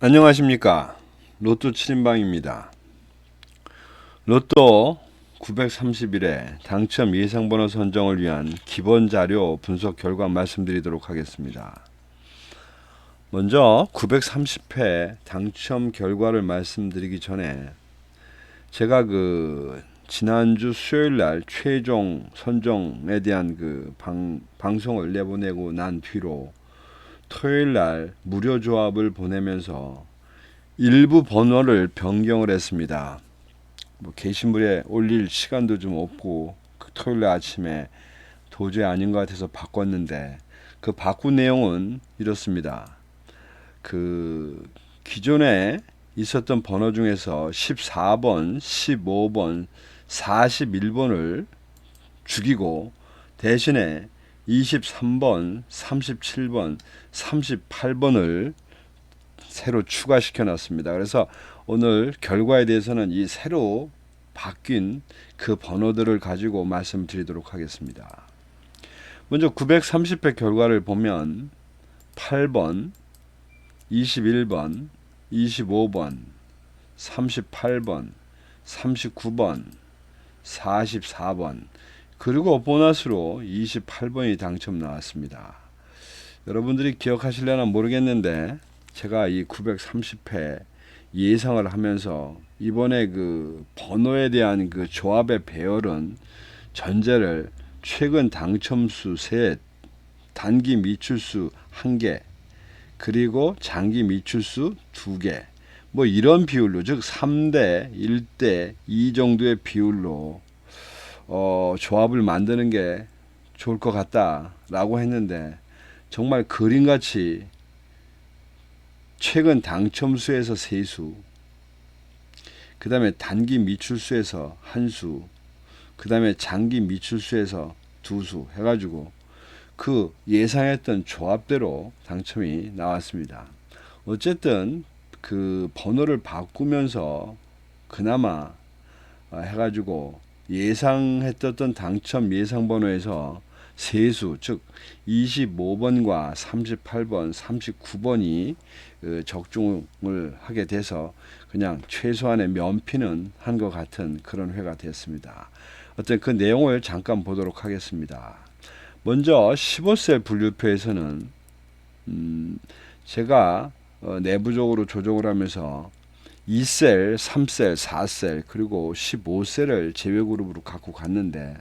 안녕하십니까. 로또 7인방입니다. 로또 931회 당첨 예상번호 선정을 위한 기본 자료 분석 결과 말씀드리도록 하겠습니다. 먼저 930회 당첨 결과를 말씀드리기 전에 제가 지난주 수요일날 최종 선정에 대한 방송을 내보내고 난 뒤로 토요일날 무료 조합을 보내면서 일부 번호를 변경을 했습니다. 게시물에 올릴 시간도 좀 없고 토요일 아침에 도저히 아닌 것 같아서 바꿨는데 그 바꾼 내용은 이렇습니다. 기존에 있었던 번호 중에서 14번, 15번, 41번을 죽이고 대신에 23번, 37번, 38번을 새로 추가시켜 놨습니다. 그래서 오늘 결과에 대해서는 이 새로 바뀐 그 번호들을 가지고 말씀드리도록 하겠습니다. 먼저 930회 결과를 보면 8번, 21번, 25번, 38번, 39번, 44번 그리고 보너스로 28번이 당첨 나왔습니다. 여러분들이 기억하실려나 모르겠는데 제가 이 930회 예상을 하면서 이번에 번호에 대한 조합의 배열은 전제를 최근 당첨수 셋, 단기 미출수 1개, 그리고 장기 미출수 2개, 뭐 이런 비율로, 즉 3대 1대 2 정도의 비율로 조합을 만드는 게 좋을 것 같다라고 했는데 정말 그림같이 최근 당첨수에서 3수, 그 다음에 단기 미출수에서 1수, 그 다음에 장기 미출수에서 2수 해가지고 그 예상했던 조합대로 당첨이 나왔습니다. 어쨌든 그 번호를 바꾸면서 그나마 해가지고 예상했던 당첨 예상 번호에서 세수, 즉 25번과 38번, 39번이 적중을 하게 돼서 그냥 최소한의 면피는 한 것 같은 그런 회가 됐습니다. 어떤 그 내용을 잠깐 보도록 하겠습니다. 먼저 15셀 분류표에서는 제가 내부적으로 조정을 하면서 2셀, 3셀, 4셀 그리고 15셀을 제외그룹으로 갖고 갔는데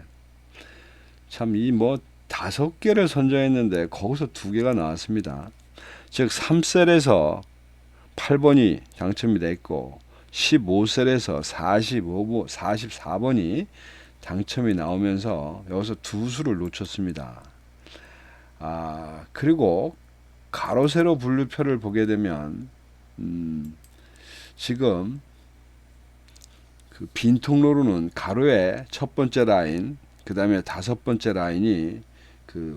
참 이 5개를 선정했는데 거기서 2개가 나왔습니다. 즉 3셀에서 8번이 당첨이 됐고 15셀에서 44번이 당첨이 나오면서 여기서 2수를 놓쳤습니다. 그리고 가로 세로 분류표를 보게 되면 지금 빈 통로로는 가로의 첫 번째 라인, 그 다음에 5번째 라인이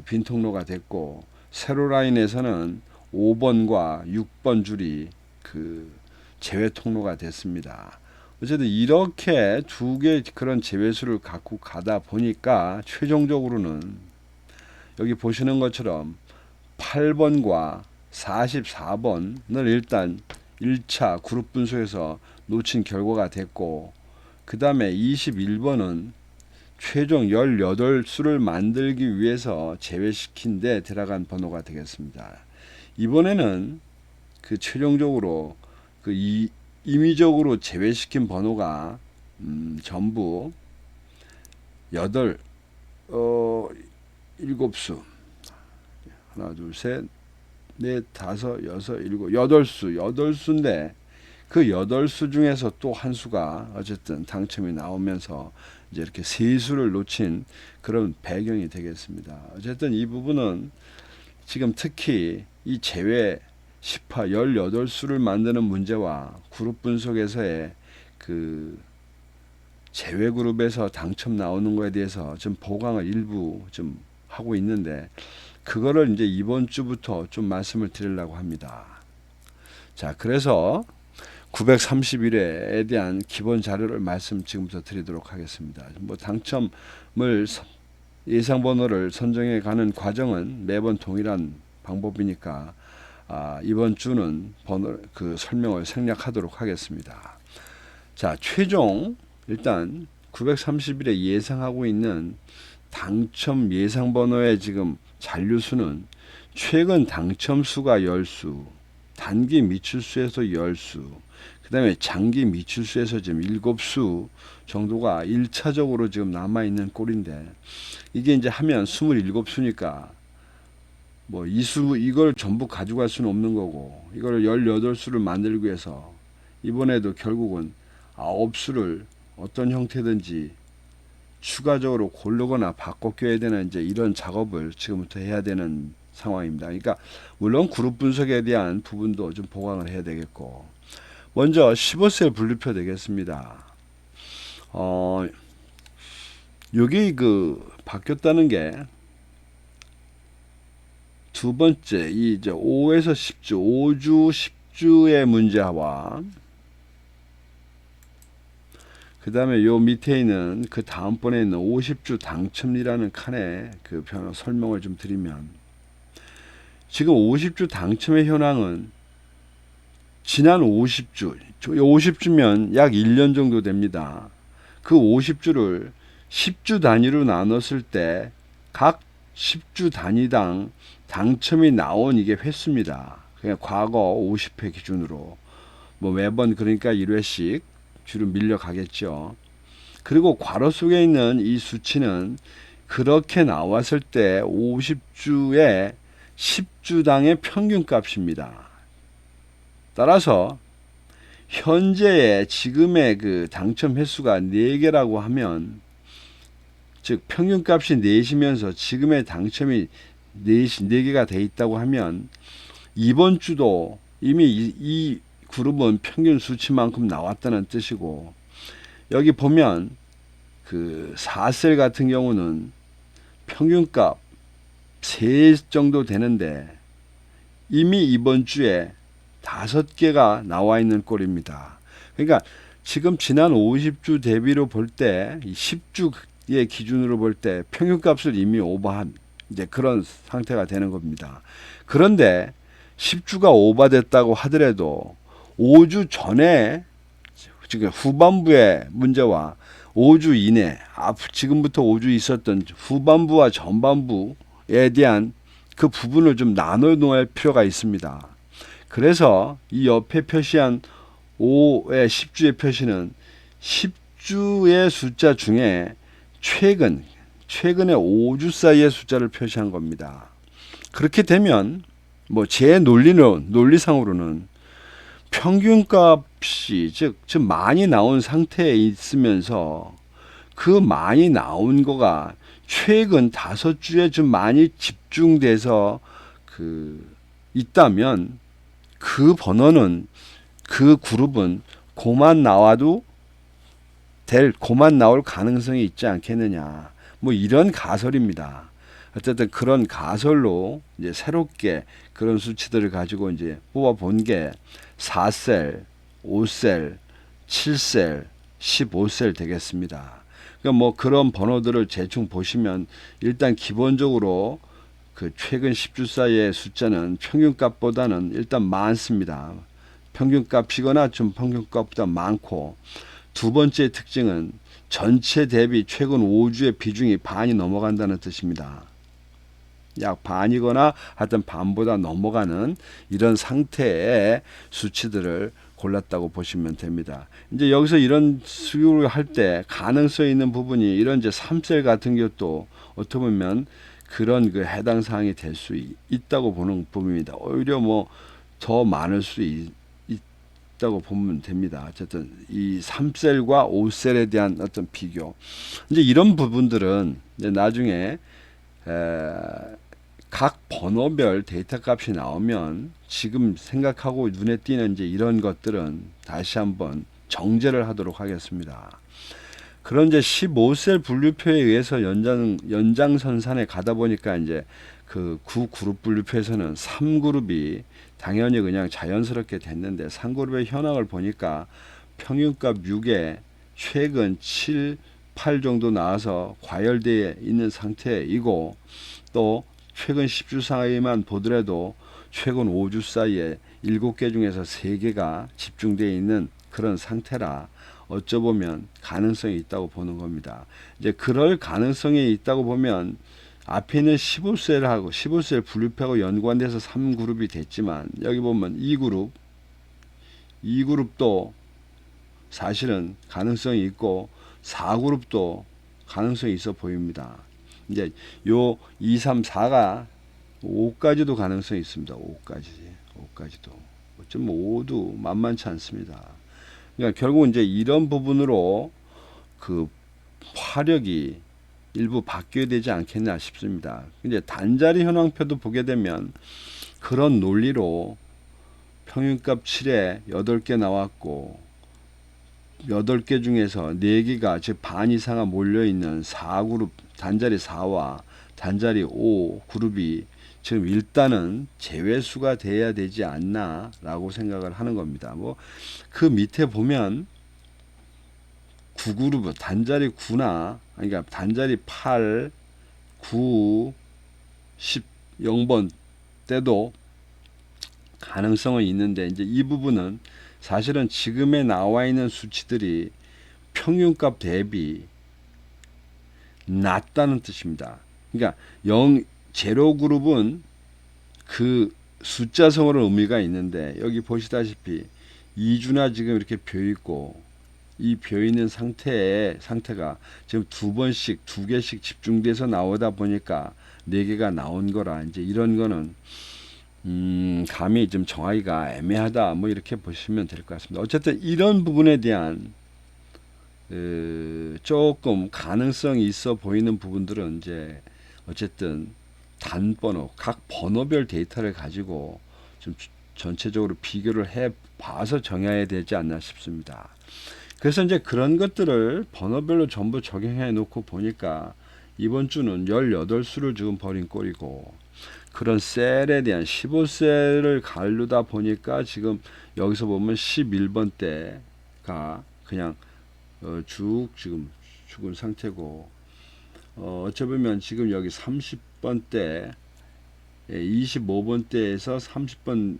빈 통로가 됐고 세로 라인에서는 5번과 6번 줄이 제외 통로가 됐습니다. 어쨌든 이렇게 2개 그런 제외수를 갖고 가다 보니까 최종적으로는 여기 보시는 것처럼 8번과 44번을 일단 1차 그룹 분석에서 놓친 결과가 됐고 그 다음에 21번은 최종 18수를 만들기 위해서 제외시킨 데 들어간 번호가 되겠습니다. 이번에는 최종적으로 임의적으로 제외시킨 번호가 전부 7수 하나 둘셋 넷 다섯 여섯 일곱 8수인데 그 8수 중에서 또 한 수가 어쨌든 당첨이 나오면서 이제 이렇게 3수를 놓친 그런 배경이 되겠습니다. 어쨌든 이 부분은 지금 특히 이 제외 10화 18수를 만드는 문제와 그룹 분석에서의 제외 그룹에서 당첨 나오는 거에 대해서 좀 보강을 일부 좀 하고 있는데 그거를 이제 이번 주부터 좀 말씀을 드리려고 합니다. 자, 그래서 931회에 대한 기본 자료를 말씀 지금부터 드리도록 하겠습니다. 당첨을 예상 번호를 선정해 가는 과정은 매번 동일한 방법이니까 이번 주는 설명을 생략하도록 하겠습니다. 자, 최종 일단 930일에 예상하고 있는 당첨 예상 번호의 지금 잔류수는 최근 당첨수가 10수, 단기 미출수에서 10수, 그 다음에 장기 미출수에서 지금 7수 정도가 1차적으로 지금 남아있는 꼴인데, 이게 이제 하면 27수니까 뭐 이걸 전부 가져갈 수는 없는 거고, 이걸 18수를 만들기 위해서 이번에도 결국은 9수를 어떤 형태든지 추가적으로 고르거나 바꿔 껴야 되는 이제 이런 작업을 지금부터 해야 되는 상황입니다. 그러니까 물론 그룹 분석에 대한 부분도 좀 보강을 해야 되겠고, 먼저 15셀 분류표 되겠습니다. 여기 바뀌었다는 게 두 번째, 이 이제 5에서 10주, 5주, 10주의 문제와 그 다음에 요 밑에 있는 그 다음번에 있는 50주 당첨이라는 칸에 그 설명을 좀 드리면, 지금 50주 당첨의 현황은 지난 50주면 약 1년 정도 됩니다. 그 50주를 10주 단위로 나눴을 때 각 10주 단위당 당첨이 나온 이게 횟수입니다. 그냥 과거 50회 기준으로 뭐 매번 그러니까 1회씩 뒤로 밀려가겠죠. 그리고 괄호 속에 있는 이 수치는 그렇게 나왔을 때 50주의 10주당의 평균값입니다. 따라서 현재의 지금의 그 당첨 횟수가 4개라고 하면, 즉 평균값이 4시면서 지금의 당첨이 4개가 돼 있다고 하면, 이번 주도 이미 이 그룹은 평균 수치만큼 나왔다는 뜻이고, 여기 보면 그 4셀 같은 경우는 평균값 3 정도 되는데 이미 이번 주에 5개가 나와 있는 꼴입니다. 그러니까 지금 지난 50주 대비로 볼 때 10주의 기준으로 볼 때 평균값을 이미 오버한 이제 그런 상태가 되는 겁니다. 그런데 10주가 오버됐다고 하더라도 5주 전에 지금 후반부의 문제와 5주 이내, 지금부터 5주 있었던 후반부와 전반부에 대한 그 부분을 좀 나눠 놓을 필요가 있습니다. 그래서 이 옆에 표시한 5의 10주의 표시는 10주의 숫자 중에 최근의 5주 사이의 숫자를 표시한 겁니다. 그렇게 되면 뭐 제 논리상으로는 평균값이 즉 많이 나온 상태에 있으면서 그 많이 나온 거가 최근 5주에 좀 많이 집중돼서 있다면 그 번호는 그 그룹은 고만 나와도 고만 나올 가능성이 있지 않겠느냐, 뭐 이런 가설입니다. 어쨌든 그런 가설로 이제 새롭게 그런 수치들을 가지고 이제 뽑아 본 게 4셀, 5셀, 7셀, 15셀 되겠습니다. 그러니까 뭐 그런 번호들을 대충 보시면 일단 기본적으로 그 최근 10주 사이의 숫자는 평균값보다는 일단 많습니다. 평균값이거나 좀 평균값보다 많고, 두 번째 특징은 전체 대비 최근 5주의 비중이 반이 넘어간다는 뜻입니다. 약 반이거나 하여튼 반보다 넘어가는 이런 상태의 수치들을 골랐다고 보시면 됩니다. 이제 여기서 이런 수교를 할 때 가능성 있는 부분이 이런 이제 3셀 같은 것도 어떻게 보면 그런 그 해당 사항이 될 수 있다고 보는 부분입니다. 오히려 뭐 더 많을 수 있다고 보면 됩니다. 어쨌든 이 3셀과 5셀에 대한 어떤 비교, 이제 이런 부분들은 이제 나중에 각 번호별 데이터 값이 나오면 지금 생각하고 눈에 띄는 이제 이런 것들은 다시 한번 정제를 하도록 하겠습니다. 그런 이제 15셀 분류표에 의해서 연장선상에 가다 보니까 이제 그 9그룹 분류표에서는 3그룹이 당연히 그냥 자연스럽게 됐는데, 3그룹의 현황을 보니까 평균값 6에 최근 7, 8 정도 나와서 과열되어 있는 상태이고, 또 최근 10주 사이만 보더라도 최근 5주 사이에 7개 중에서 3개가 집중되어 있는 그런 상태라 어쩌보면 가능성이 있다고 보는 겁니다. 이제 그럴 가능성이 있다고 보면 앞에 있는 15셀하고 15셀 분류표하고 연관돼서 3그룹이 됐지만 여기 보면 2그룹도 사실은 가능성이 있고 4그룹도 가능성이 있어 보입니다. 이제 요 2, 3, 4가 5까지도 가능성이 있습니다. 5까지도. 어쩜 5도 만만치 않습니다. 그러니까 결국 이제 이런 부분으로 그 화력이 일부 바뀌어야 되지 않겠나 싶습니다. 이제 단자리 현황표도 보게 되면 그런 논리로 평균값 7에 8개 나왔고 8개 중에서 4개가 즉 반 이상가 몰려있는 4그룹 단자리 4와 단자리 5 그룹이 지금 일단은 제외수가 돼야 되지 않나 라고 생각을 하는 겁니다. 뭐 그 밑에 보면 9그룹 단자리 9나 그러니까 단자리 8, 9, 10, 0번 때도 가능성은 있는데 이제 이 부분은 사실은 지금에 나와 있는 수치들이 평균값 대비 낮다는 뜻입니다. 그러니까 0 그룹은 그 숫자성으로 의미가 있는데 여기 보시다시피 2주나 지금 이렇게 벼있고 이 벼있는 상태가 지금 2개씩 집중돼서 나오다 보니까 4개가 나온 거라 이제 이런 거는 감이 좀 정하기가 애매하다 뭐 이렇게 보시면 될 것 같습니다. 어쨌든 이런 부분에 대한 조금 가능성이 있어 보이는 부분들은 이제 어쨌든 단번호 각 번호별 데이터를 가지고 좀 전체적으로 비교를 해 봐서 정해야 되지 않나 싶습니다. 그래서 이제 그런 것들을 번호별로 전부 적용해 놓고 보니까 이번 주는 18수를 지금 버린 꼴이고 그런 셀에 대한 15셀을 가르다 보니까 지금 여기서 보면 11번 때가 그냥 쭉 지금 죽은 상태고 어쩌면 지금 여기 30번 때 25번 때에서 30번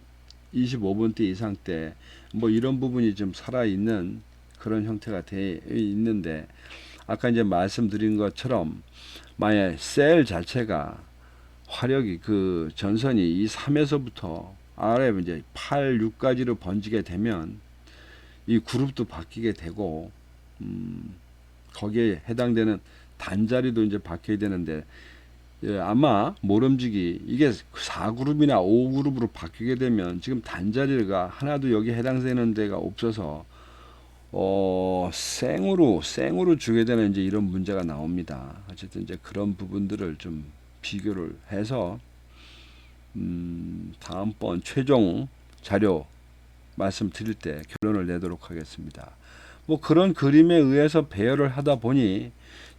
25번 때 이상 때 뭐 이런 부분이 좀 살아있는 그런 형태가 되어 있는데 아까 이제 말씀드린 것처럼 만약 셀 자체가 화력이 그 전선이 이 3에서부터 아래 이제 8, 6까지로 번지게 되면 이 그룹도 바뀌게 되고 거기에 해당되는 단자리도 이제 바뀌어야 되는데 아마 모름지기 이게 4그룹이나 5그룹으로 바뀌게 되면 지금 단자리가 하나도 여기 해당되는 데가 없어서 생으로 주게 되는 이제 이런 문제가 나옵니다. 어쨌든 이제 그런 부분들을 좀 비교를 해서 다음번 최종 자료 말씀드릴 때 결론을 내도록 하겠습니다. 뭐 그런 그림에 의해서 배열을 하다 보니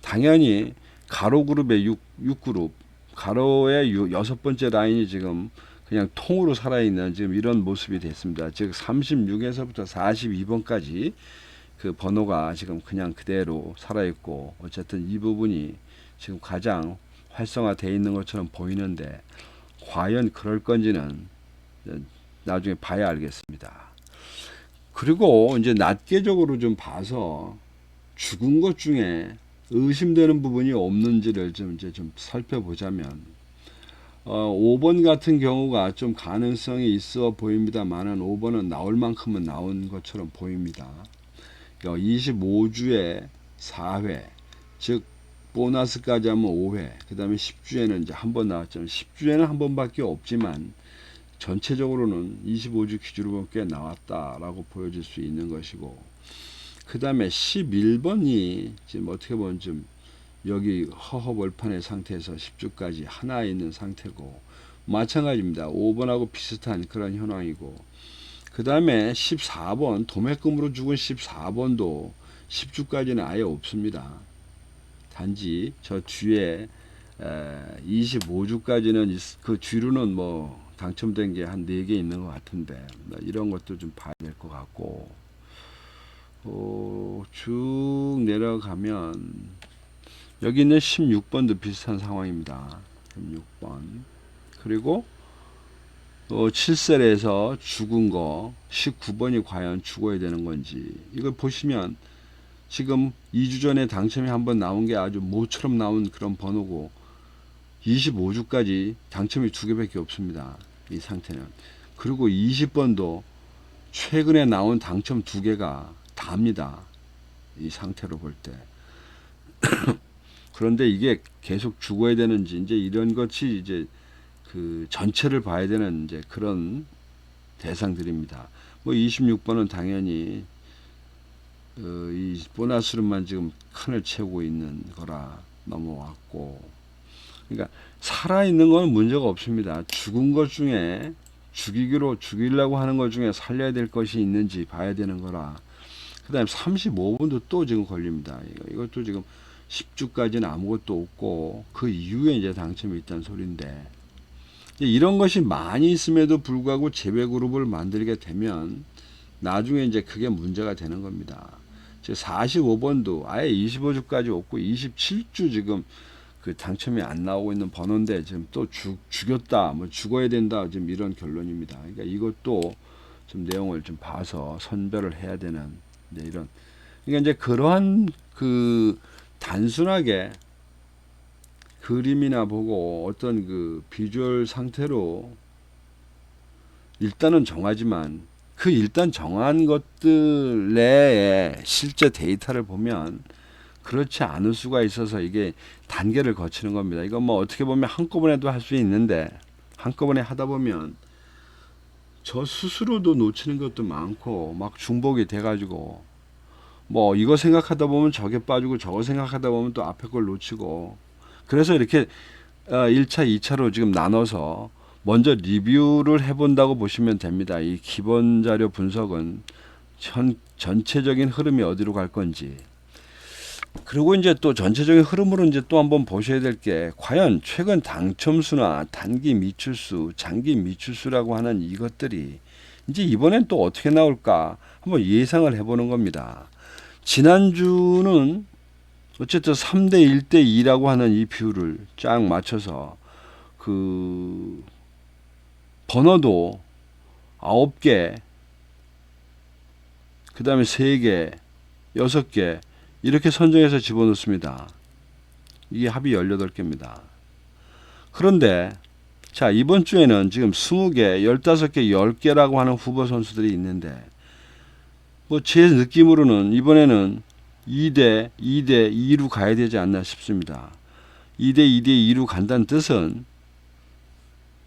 당연히 가로 그룹의 6그룹 가로의 6번째 라인이 지금 그냥 통으로 살아있는 지금 이런 모습이 됐습니다. 즉 36에서부터 42번까지 그 번호가 지금 그냥 그대로 살아있고 어쨌든 이 부분이 지금 가장 활성화되어 있는 것처럼 보이는데 과연 그럴 건지는 나중에 봐야 알겠습니다. 그리고 이제 낱개적으로 좀 봐서 죽은 것 중에 의심되는 부분이 없는지를 좀 살펴보자면 5번 같은 경우가 좀 가능성이 있어 보입니다만은 5번은 나올 만큼은 나온 것처럼 보입니다. 25주에 4회 즉 보너스까지 하면 5회 그 다음에 10주에는 이제 한 번 나왔죠. 10주에는 한 번밖에 없지만 전체적으로는 25주 기준으로 보면 꽤 나왔다라고 보여질 수 있는 것이고 그 다음에 11번이 지금 어떻게 보면 좀 여기 허허벌판의 상태에서 10주까지 하나 있는 상태고 마찬가지입니다. 5번하고 비슷한 그런 현황이고 그 다음에 14번 도매금으로 죽은 14번도 10주까지는 아예 없습니다. 단지 저 뒤에 25주까지는 그 뒤로는 뭐 당첨된 게 한 4개 있는 것 같은데 이런 것도 좀 봐야 될 것 같고 쭉 내려가면 여기 있는 16번도 비슷한 상황입니다. 16번 그리고 7셀에서 죽은 거 19번이 과연 죽어야 되는 건지 이걸 보시면 지금 2주 전에 당첨이 한번 나온 게 아주 모처럼 나온 그런 번호고 25주까지 당첨이 2개밖에 없습니다. 이 상태는. 그리고 20번도 최근에 나온 당첨 2개가 답니다. 이 상태로 볼 때. 그런데 이게 계속 죽어야 되는지 이제 이런 것이 이제 그 전체를 봐야 되는 이제 그런 대상들입니다. 뭐 26번은 당연히 이 보너스로만 지금 칸을 채우고 있는 거라 넘어왔고, 그러니까 살아있는 건 문제가 없습니다. 죽은 것 중에 죽이려고 하는 것 중에 살려야 될 것이 있는지 봐야 되는 거라. 그 다음에 35분도 또 지금 걸립니다. 이것도 지금 10주까지는 아무것도 없고 그 이후에 이제 당첨이 있다는 소리인데, 이런 것이 많이 있음에도 불구하고 제외 그룹을 만들게 되면 나중에 이제 그게 문제가 되는 겁니다. 즉 45번도 아예 25주까지 없고 27주 지금 그 당첨이 안 나오고 있는 번호인데 지금 또 죽였다, 뭐 죽어야 된다, 지금 이런 결론입니다. 그러니까 이것도 좀 내용을 좀 봐서 선별을 해야 되는 이런. 그러니까 이제 그러한 그 단순하게 그림이나 보고 어떤 그 비주얼 상태로 일단은 정하지만 그 일단 정한 것들 내에 실제 데이터를 보면 그렇지 않을 수가 있어서 이게 단계를 거치는 겁니다. 이건 뭐 어떻게 보면 한꺼번에도 할 수 있는데 한꺼번에 하다 보면 저 스스로도 놓치는 것도 많고 막 중복이 돼가지고 뭐 이거 생각하다 보면 저게 빠지고 저거 생각하다 보면 또 앞에 걸 놓치고, 그래서 이렇게 1차, 2차로 지금 나눠서 먼저 리뷰를 해본다고 보시면 됩니다. 이 기본 자료 분석은 전체적인 흐름이 어디로 갈 건지, 그리고 이제 또 전체적인 흐름으로 이제 또 한번 보셔야 될 게 과연 최근 당첨수나 단기 미출수, 장기 미출수라고 하는 이것들이 이제 이번엔 또 어떻게 나올까 한번 예상을 해보는 겁니다. 지난주는 어쨌든 3대 1대 2라고 하는 이 비율을 쫙 맞춰서 그 번호도 9개, 그 다음에 3개, 6개 이렇게 선정해서 집어넣습니다. 이게 합이 18개입니다. 그런데 자, 이번 주에는 지금 20개, 15개, 10개라고 하는 후보 선수들이 있는데 뭐 제 느낌으로는 이번에는 2대 2로 가야 되지 않나 싶습니다. 2대 2대 2로 간다는 뜻은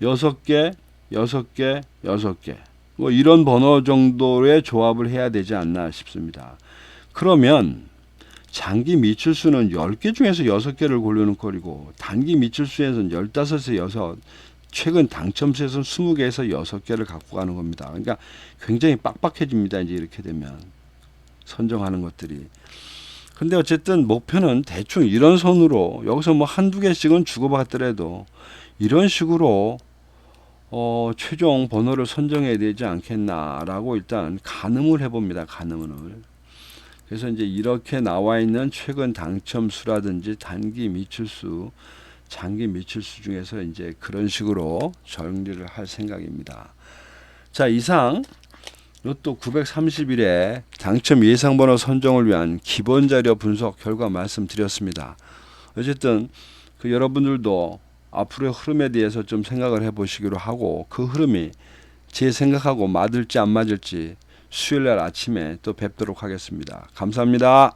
6개, 6개, 6개 뭐 이런 번호 정도의 조합을 해야 되지 않나 싶습니다. 그러면 장기 미출수는 10개 중에서 6개를 고르는 꼴이고 단기 미출수에서는 15에서 6, 최근 당첨수에서는 20개에서 6개를 갖고 가는 겁니다. 그러니까 굉장히 빡빡해집니다. 이제 이렇게 되면 선정하는 것들이. 근데 어쨌든 목표는 대충 이런 선으로 여기서 뭐 한두 개씩은 주고받더라도 이런 식으로 최종 번호를 선정해야 되지 않겠나라고 일단 가늠을 해봅니다. 가늠을. 그래서 이제 이렇게 나와 있는 최근 당첨수라든지 단기 미출수, 장기 미출수 중에서 이제 그런 식으로 정리를 할 생각입니다. 자, 이상 로또 931회 당첨 예상번호 선정을 위한 기본 자료 분석 결과 말씀드렸습니다. 어쨌든 그 여러분들도 앞으로의 흐름에 대해서 좀 생각을 해보시기로 하고, 그 흐름이 제 생각하고 맞을지 안 맞을지 수요일날 아침에 또 뵙도록 하겠습니다. 감사합니다.